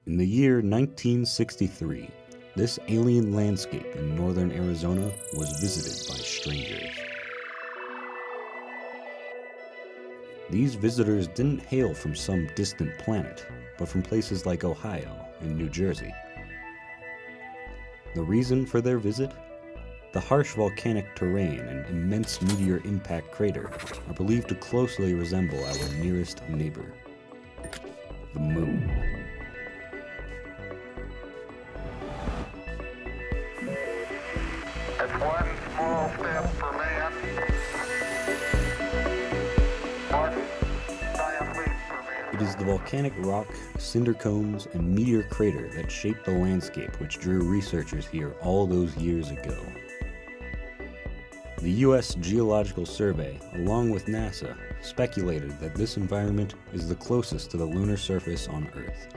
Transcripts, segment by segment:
In the year 1963, this alien landscape in northern Arizona was visited by strangers. These visitors didn't hail from some distant planet, but from places like Ohio and New Jersey. The reason for their visit? The harsh volcanic terrain and immense meteor impact crater are believed to closely resemble our nearest neighbor, the Moon. It's one small step for man, one giant leap for man. It is the volcanic rock, cinder cones, and meteor crater that shaped the landscape which drew researchers here all those years ago. The U.S. Geological Survey, along with NASA, speculated that this environment is the closest to the lunar surface on Earth.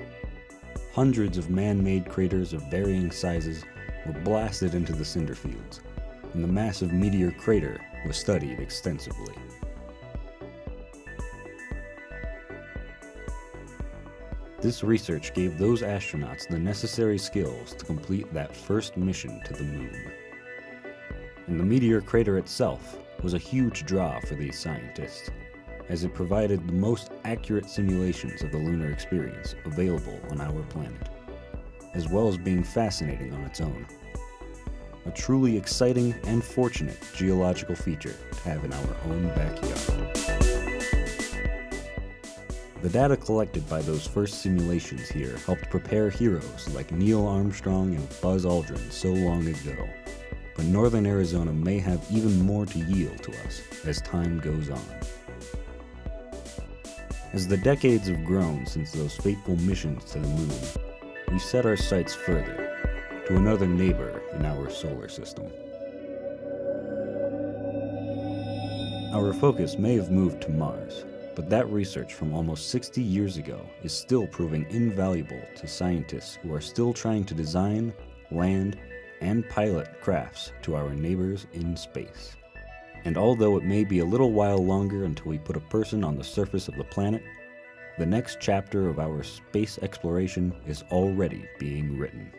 Hundreds of man-made craters of varying sizes were blasted into the cinder fields, and the massive meteor crater was studied extensively. This research gave those astronauts the necessary skills to complete that first mission to the Moon. And the meteor crater itself was a huge draw for these scientists, as it provided the most accurate simulations of the lunar experience available on our planet, as well as being fascinating on its own. A truly exciting and fortunate geological feature to have in our own backyard. The data collected by those first simulations here helped prepare heroes like Neil Armstrong and Buzz Aldrin so long ago. But northern Arizona may have even more to yield to us as time goes on. As the decades have grown since those fateful missions to the Moon, we set our sights further, to another neighbor in our solar system. Our focus may have moved to Mars, but that research from almost 60 years ago is still proving invaluable to scientists who are still trying to design, land, and pilot crafts to our neighbors in space. And although it may be a little while longer until we put a person on the surface of the planet, the next chapter of our space exploration is already being written.